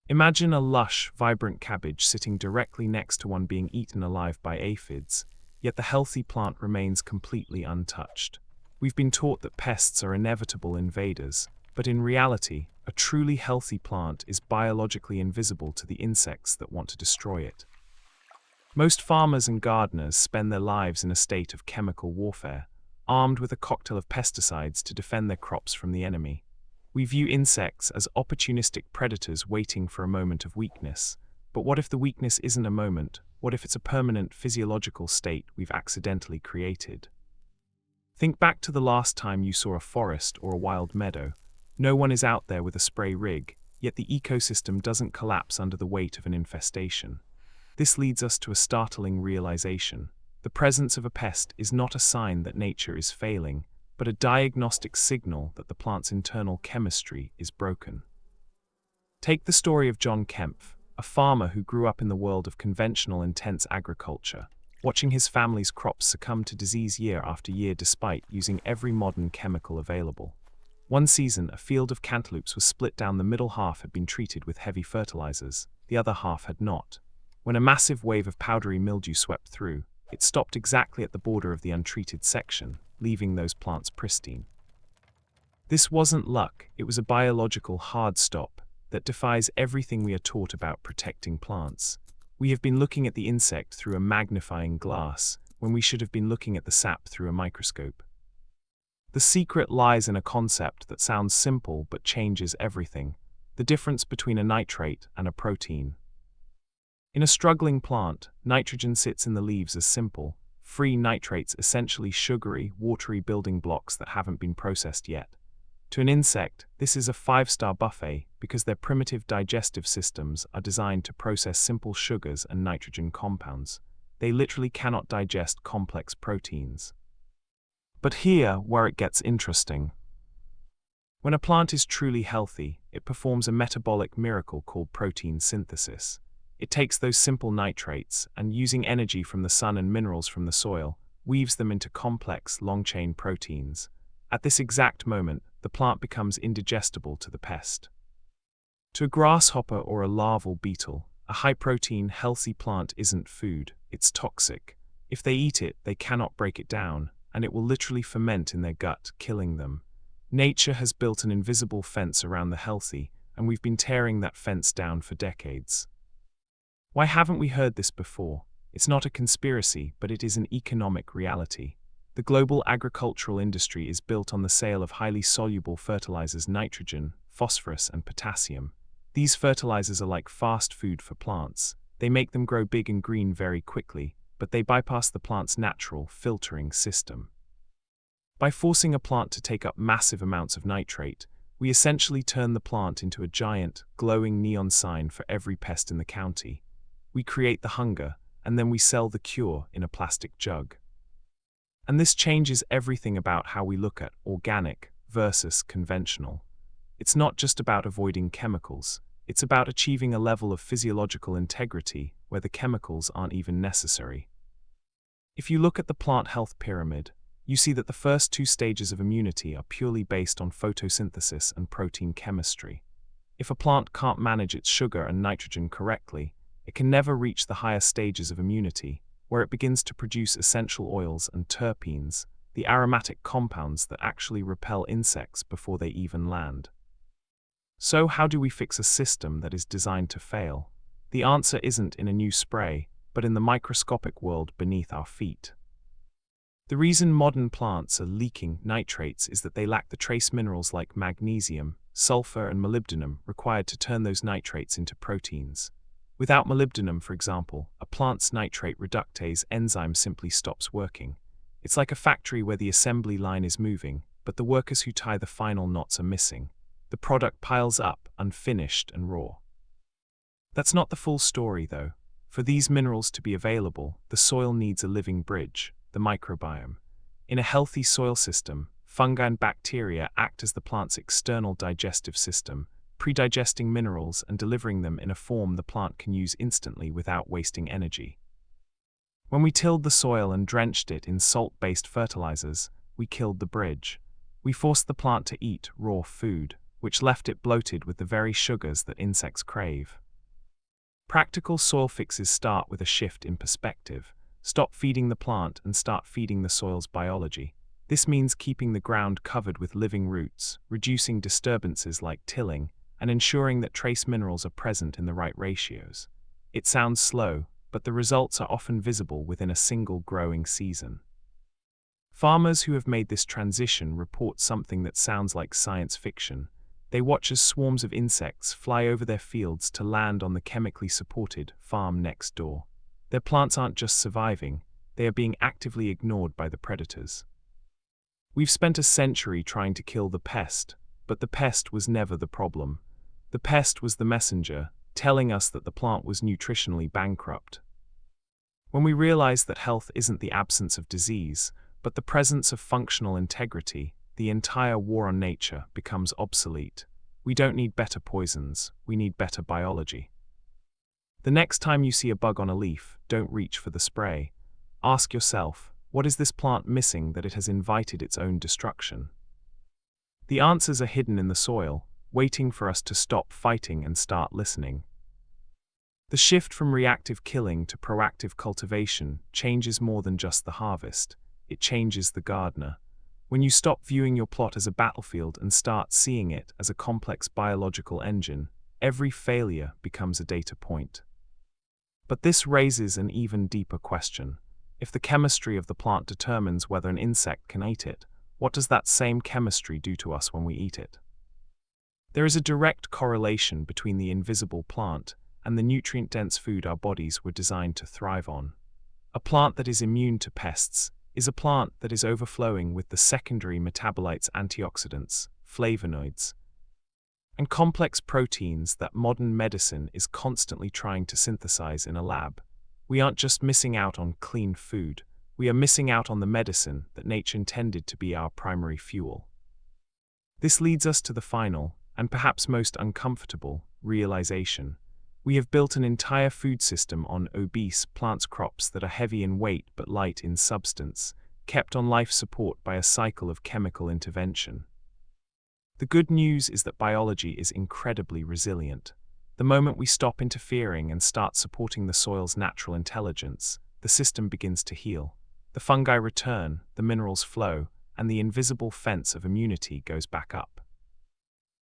Imagine a lush, vibrant cabbage sitting directly next to one being eaten alive by aphids, yet the healthy plant remains completely untouched. We've been taught that pests are inevitable invaders, but in reality, a truly healthy plant is biologically invisible to the insects that want to destroy it. Most farmers and gardeners spend their lives in a state of chemical warfare, armed with a cocktail of pesticides to defend their crops from the enemy. We view insects as opportunistic predators waiting for a moment of weakness. But what if the weakness isn't a moment? What if it's a permanent physiological state we've accidentally created? Think back to the last time you saw a forest or a wild meadow. No one is out there with a spray rig, yet the ecosystem doesn't collapse under the weight of an infestation. This leads us to a startling realization. The presence of a pest is not a sign that nature is failing, but a diagnostic signal that the plant's internal chemistry is broken. Take the story of John Kempf, a farmer who grew up in the world of conventional intense agriculture, watching his family's crops succumb to disease year after year despite using every modern chemical available. One season, a field of cantaloupes was split down. The middle half had been treated with heavy fertilizers, the other half had not. When a massive wave of powdery mildew swept through, it stopped exactly at the border of the untreated section, leaving those plants pristine. This wasn't luck, it was a biological hard stop that defies everything we are taught about protecting plants. We have been looking at the insect through a magnifying glass, when we should have been looking at the sap through a microscope. The secret lies in a concept that sounds simple but changes everything: the difference between a nitrate and a protein. In a struggling plant, nitrogen sits in the leaves as simple, free nitrates, essentially sugary, watery building blocks that haven't been processed yet. To an insect, this is a five-star buffet because their primitive digestive systems are designed to process simple sugars and nitrogen compounds. They literally cannot digest complex proteins. But here, where it gets interesting. When a plant is truly healthy, it performs a metabolic miracle called protein synthesis. It takes those simple nitrates and, using energy from the sun and minerals from the soil, weaves them into complex, long-chain proteins. At this exact moment, the plant becomes indigestible to the pest. To a grasshopper or a larval beetle, a high-protein, healthy plant isn't food, it's toxic. If they eat it, they cannot break it down, and it will literally ferment in their gut, killing them. Nature has built an invisible fence around the healthy, and we've been tearing that fence down for decades. Why haven't we heard this before? It's not a conspiracy, but it is an economic reality. The global agricultural industry is built on the sale of highly soluble fertilizers: nitrogen, phosphorus, and potassium. These fertilizers are like fast food for plants. They make them grow big and green very quickly, but they bypass the plant's natural filtering system. By forcing a plant to take up massive amounts of nitrate, we essentially turn the plant into a giant, glowing neon sign for every pest in the county. We create the hunger, and then we sell the cure in a plastic jug. And this changes everything about how we look at organic versus conventional. It's not just about avoiding chemicals, it's about achieving a level of physiological integrity where the chemicals aren't even necessary. If you look at the plant health pyramid, you see that the first two stages of immunity are purely based on photosynthesis and protein chemistry. If a plant can't manage its sugar and nitrogen correctly, it can never reach the higher stages of immunity, where it begins to produce essential oils and terpenes, the aromatic compounds that actually repel insects before they even land. So how do we fix a system that is designed to fail? The answer isn't in a new spray, but in the microscopic world beneath our feet. The reason modern plants are leaking nitrates is that they lack the trace minerals like magnesium, sulfur, and molybdenum required to turn those nitrates into proteins. Without molybdenum, for example, a plant's nitrate reductase enzyme simply stops working. It's like a factory where the assembly line is moving, but the workers who tie the final knots are missing. The product piles up, unfinished and raw. That's not the full story, though. For these minerals to be available, the soil needs a living bridge, the microbiome. In a healthy soil system, fungi and bacteria act as the plant's external digestive system, pre-digesting minerals and delivering them in a form the plant can use instantly without wasting energy. When we tilled the soil and drenched it in salt-based fertilizers, we killed the bridge. We forced the plant to eat raw food, which left it bloated with the very sugars that insects crave. Practical soil fixes start with a shift in perspective. Stop feeding the plant and start feeding the soil's biology. This means keeping the ground covered with living roots, reducing disturbances like tilling, and ensuring that trace minerals are present in the right ratios. It sounds slow, but the results are often visible within a single growing season. Farmers who have made this transition report something that sounds like science fiction. They watch as swarms of insects fly over their fields to land on the chemically supported farm next door. Their plants aren't just surviving, they are being actively ignored by the predators. We've spent a century trying to kill the pest, but the pest was never the problem. The pest was the messenger, telling us that the plant was nutritionally bankrupt. When we realize that health isn't the absence of disease, but the presence of functional integrity, the entire war on nature becomes obsolete. We don't need better poisons, we need better biology. The next time you see a bug on a leaf, don't reach for the spray. Ask yourself, what is this plant missing that it has invited its own destruction? The answers are hidden in the soil, waiting for us to stop fighting and start listening. The shift from reactive killing to proactive cultivation changes more than just the harvest. It changes the gardener. When you stop viewing your plot as a battlefield and start seeing it as a complex biological engine, every failure becomes a data point. But this raises an even deeper question. If the chemistry of the plant determines whether an insect can eat it, what does that same chemistry do to us when we eat it? There is a direct correlation between the invisible plant and the nutrient-dense food our bodies were designed to thrive on. A plant that is immune to pests is a plant that is overflowing with the secondary metabolites, antioxidants, flavonoids, and complex proteins that modern medicine is constantly trying to synthesize in a lab. We aren't just missing out on clean food, we are missing out on the medicine that nature intended to be our primary fuel. This leads us to the final, and perhaps most uncomfortable, realization. We have built an entire food system on obese plants crops that are heavy in weight but light in substance, kept on life support by a cycle of chemical intervention. The good news is that biology is incredibly resilient. The moment we stop interfering and start supporting the soil's natural intelligence, the system begins to heal. The fungi return, the minerals flow, and the invisible fence of immunity goes back up.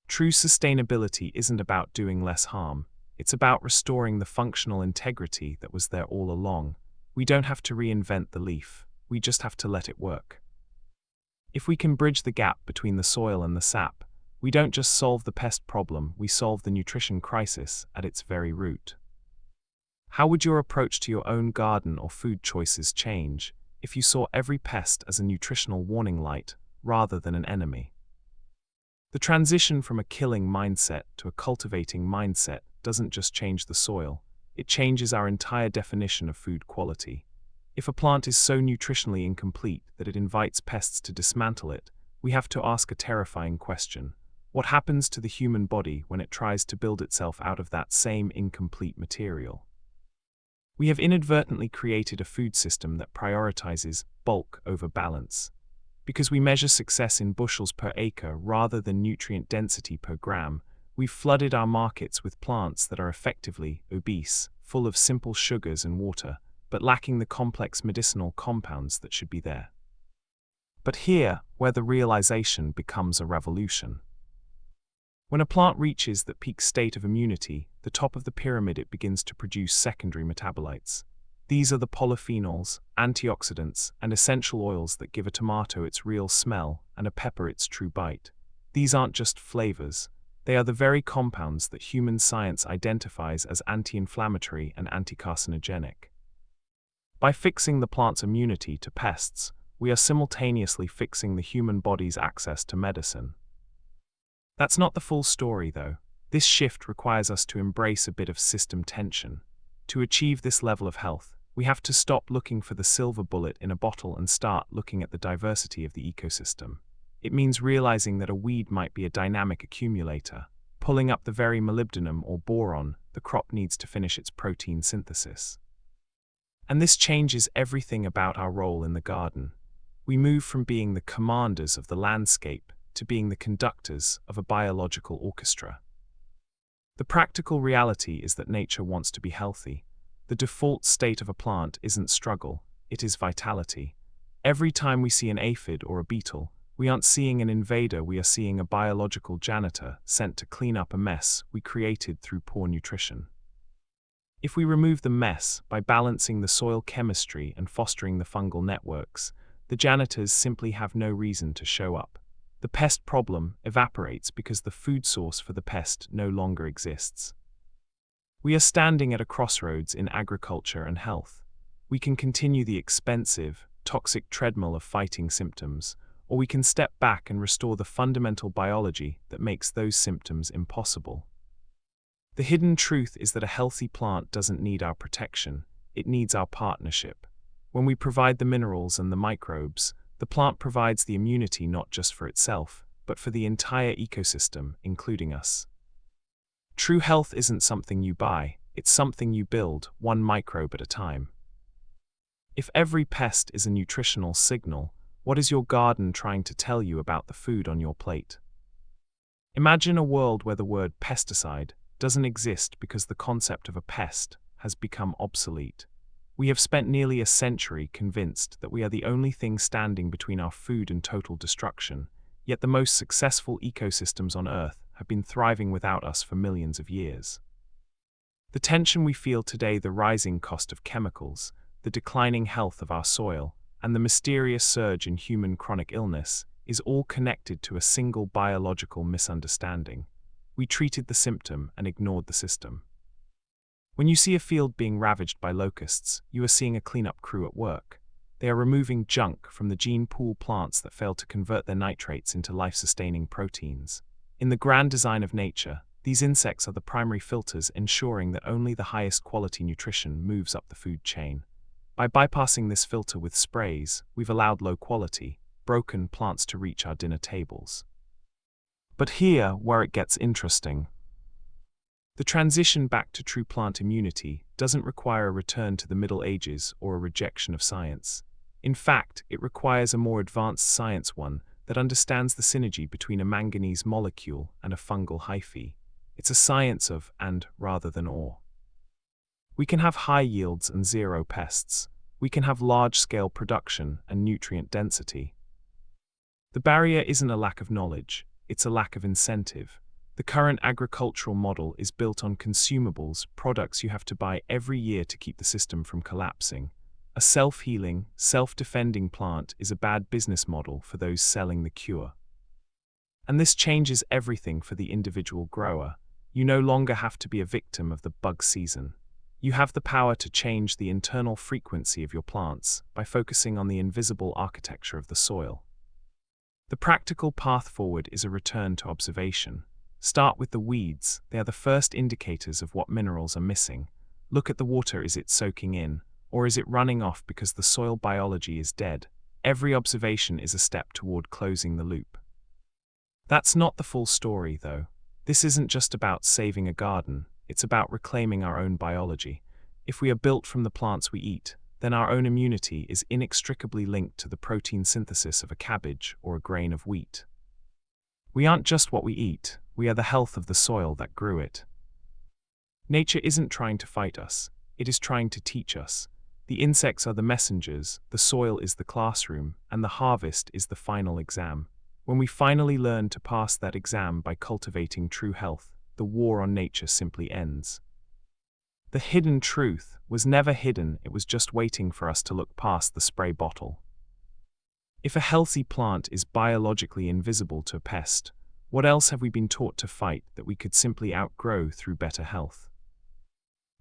True sustainability isn't about doing less harm. It's about restoring the functional integrity that was there all along. We don't have to reinvent the leaf, we just have to let it work. If we can bridge the gap between the soil and the sap, we don't just solve the pest problem, we solve the nutrition crisis at its very root. How would your approach to your own garden or food choices change if you saw every pest as a nutritional warning light rather than an enemy? The transition from a killing mindset to a cultivating mindset doesn't just change the soil, it changes our entire definition of food quality. If a plant is so nutritionally incomplete that it invites pests to dismantle it, we have to ask a terrifying question. What happens to the human body when it tries to build itself out of that same incomplete material? We have inadvertently created a food system that prioritizes bulk over balance. Because we measure success in bushels per acre rather than nutrient density per gram, we've flooded our markets with plants that are effectively obese, full of simple sugars and water, but lacking the complex medicinal compounds that should be there. But here, where the realization becomes a revolution. When a plant reaches that peak state of immunity, the top of the pyramid, it begins to produce secondary metabolites. These are the polyphenols, antioxidants, and essential oils that give a tomato its real smell and a pepper its true bite. These aren't just flavors. They are the very compounds that human science identifies as anti-inflammatory and anti-carcinogenic. By fixing the plant's immunity to pests, we are simultaneously fixing the human body's access to medicine. That's not the full story, though. This shift requires us to embrace a bit of system tension. To achieve this level of health, we have to stop looking for the silver bullet in a bottle and start looking at the diversity of the ecosystem. It means realizing that a weed might be a dynamic accumulator, pulling up the very molybdenum or boron the crop needs to finish its protein synthesis. And this changes everything about our role in the garden. We move from being the commanders of the landscape to being the conductors of a biological orchestra. The practical reality is that nature wants to be healthy. The default state of a plant isn't struggle, it is vitality. Every time we see an aphid or a beetle, we aren't seeing an invader, we are seeing a biological janitor sent to clean up a mess we created through poor nutrition. If we remove the mess by balancing the soil chemistry and fostering the fungal networks, the janitors simply have no reason to show up. The pest problem evaporates because the food source for the pest no longer exists. We are standing at a crossroads in agriculture and health. We can continue the expensive, toxic treadmill of fighting symptoms, or we can step back and restore the fundamental biology that makes those symptoms impossible. The hidden truth is that a healthy plant doesn't need our protection, it needs our partnership. When we provide the minerals and the microbes, the plant provides the immunity not just for itself, but for the entire ecosystem, including us. True health isn't something you buy, it's something you build, one microbe at a time. If every pest is a nutritional signal, what is your garden trying to tell you about the food on your plate? Imagine a world where the word pesticide doesn't exist because the concept of a pest has become obsolete. We have spent nearly a century convinced that we are the only thing standing between our food and total destruction, yet the most successful ecosystems on Earth have been thriving without us for millions of years. The tension we feel today, the rising cost of chemicals, the declining health of our soil, and the mysterious surge in human chronic illness is all connected to a single biological misunderstanding. We treated the symptom and ignored the system. When you see a field being ravaged by locusts, you are seeing a cleanup crew at work. They are removing junk from the gene pool plants that fail to convert their nitrates into life-sustaining proteins. In the grand design of nature, these insects are the primary filters ensuring that only the highest quality nutrition moves up the food chain. By bypassing this filter with sprays, we've allowed low-quality, broken plants to reach our dinner tables. But here, where it gets interesting. The transition back to true plant immunity doesn't require a return to the Middle Ages or a rejection of science. In fact, it requires a more advanced science, one that understands the synergy between a manganese molecule and a fungal hyphae. It's a science of and rather than or. We can have high yields and zero pests. We can have large-scale production and nutrient density. The barrier isn't a lack of knowledge, it's a lack of incentive. The current agricultural model is built on consumables, products you have to buy every year to keep the system from collapsing. A self-healing, self-defending plant is a bad business model for those selling the cure. And this changes everything for the individual grower. You no longer have to be a victim of the bug season. You have the power to change the internal frequency of your plants by focusing on the invisible architecture of the soil. The practical path forward is a return to observation. Start with the weeds. They are the first indicators of what minerals are missing. Look at the water. Is it soaking in, or is it running off because the soil biology is dead? Every observation is a step toward closing the loop. That's not the full story, though. This isn't just about saving a garden, it's about reclaiming our own biology. If we are built from the plants we eat, then our own immunity is inextricably linked to the protein synthesis of a cabbage or a grain of wheat. We aren't just what we eat, we are the health of the soil that grew it. Nature isn't trying to fight us, it is trying to teach us. The insects are the messengers, the soil is the classroom, and the harvest is the final exam. When we finally learn to pass that exam by cultivating true health, the war on nature simply ends. The hidden truth was never hidden, it was just waiting for us to look past the spray bottle. If a healthy plant is biologically invisible to a pest, what else have we been taught to fight that we could simply outgrow through better health?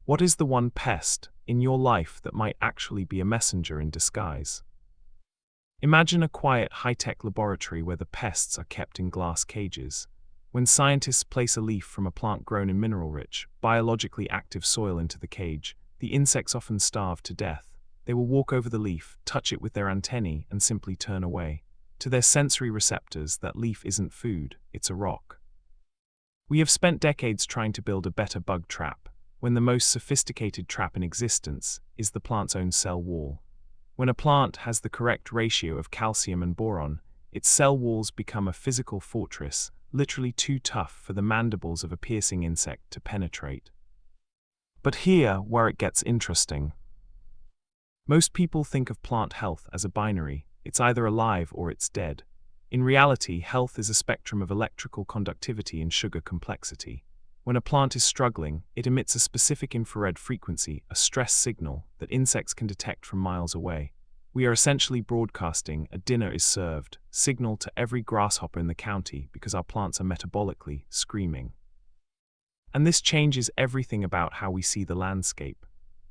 What is the one pest in your life that might actually be a messenger in disguise? Imagine a quiet, high-tech laboratory where the pests are kept in glass cages. When scientists place a leaf from a plant grown in mineral-rich, biologically active soil into the cage, the insects often starve to death. They will walk over the leaf, touch it with their antennae, and simply turn away. To their sensory receptors, that leaf isn't food, it's a rock. We have spent decades trying to build a better bug trap, when the most sophisticated trap in existence is the plant's own cell wall. When a plant has the correct ratio of calcium and boron, its cell walls become a physical fortress, literally too tough for the mandibles of a piercing insect to penetrate. But here, where it gets interesting. Most people think of plant health as a binary. It's either alive or it's dead. In reality, health is a spectrum of electrical conductivity and sugar complexity. When a plant is struggling, it emits a specific infrared frequency, a stress signal, that insects can detect from miles away. We are essentially broadcasting a "dinner is served" signal to every grasshopper in the county because our plants are metabolically screaming. And this changes everything about how we see the landscape.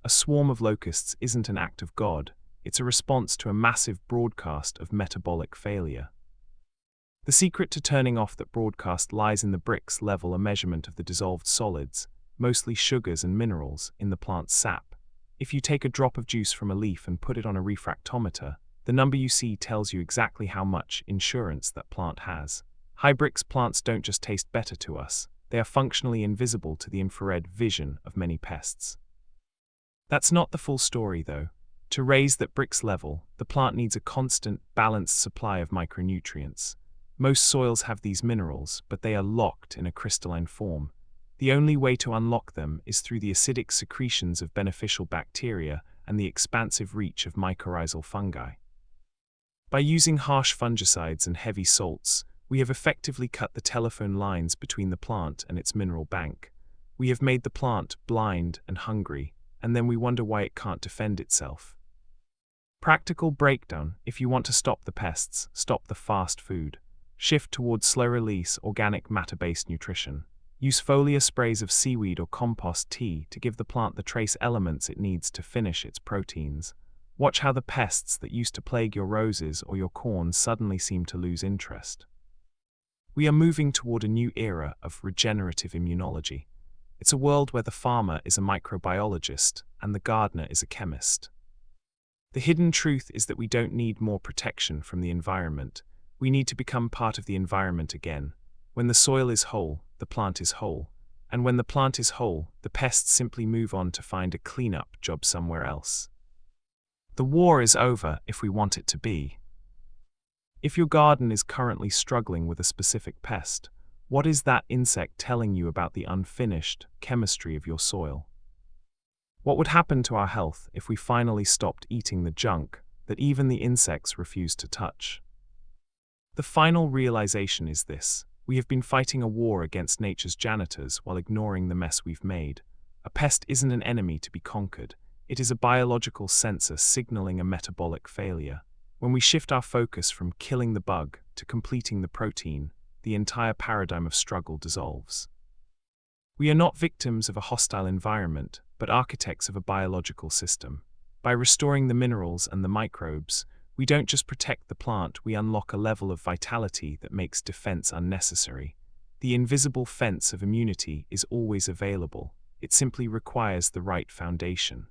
A swarm of locusts isn't an act of God, it's a response to a massive broadcast of metabolic failure. The secret to turning off that broadcast lies in the Brix level, a measurement of the dissolved solids, mostly sugars and minerals, in the plant's sap. If you take a drop of juice from a leaf and put it on a refractometer, the number you see tells you exactly how much insurance that plant has. High Brix plants don't just taste better to us, they are functionally invisible to the infrared vision of many pests. That's not the full story, though. To raise that Brix level, the plant needs a constant, balanced supply of micronutrients. Most soils have these minerals, but they are locked in a crystalline form. The only way to unlock them is through the acidic secretions of beneficial bacteria and the expansive reach of mycorrhizal fungi. By using harsh fungicides and heavy salts, we have effectively cut the telephone lines between the plant and its mineral bank. We have made the plant blind and hungry, and then we wonder why it can't defend itself. Practical breakdown: if you want to stop the pests, stop the fast food. Shift towards slow-release, organic matter-based nutrition. Use foliar sprays of seaweed or compost tea to give the plant the trace elements it needs to finish its proteins. Watch how the pests that used to plague your roses or your corn suddenly seem to lose interest. We are moving toward a new era of regenerative immunology. It's a world where the farmer is a microbiologist and the gardener is a chemist. The hidden truth is that we don't need more protection from the environment. We need to become part of the environment again. When the soil is whole, the plant is whole. And when the plant is whole, the pests simply move on to find a cleanup job somewhere else. The war is over if we want it to be. If your garden is currently struggling with a specific pest, what is that insect telling you about the unfinished chemistry of your soil? What would happen to our health if we finally stopped eating the junk that even the insects refuse to touch? The final realization is this: we have been fighting a war against nature's janitors while ignoring the mess we've made. A pest isn't an enemy to be conquered. It is a biological sensor signaling a metabolic failure. When we shift our focus from killing the bug to completing the protein, the entire paradigm of struggle dissolves. We are not victims of a hostile environment, but architects of a biological system. By restoring the minerals and the microbes, we don't just protect the plant, we unlock a level of vitality that makes defense unnecessary. The invisible fence of immunity is always available. It simply requires the right foundation.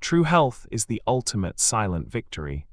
True health is the ultimate silent victory.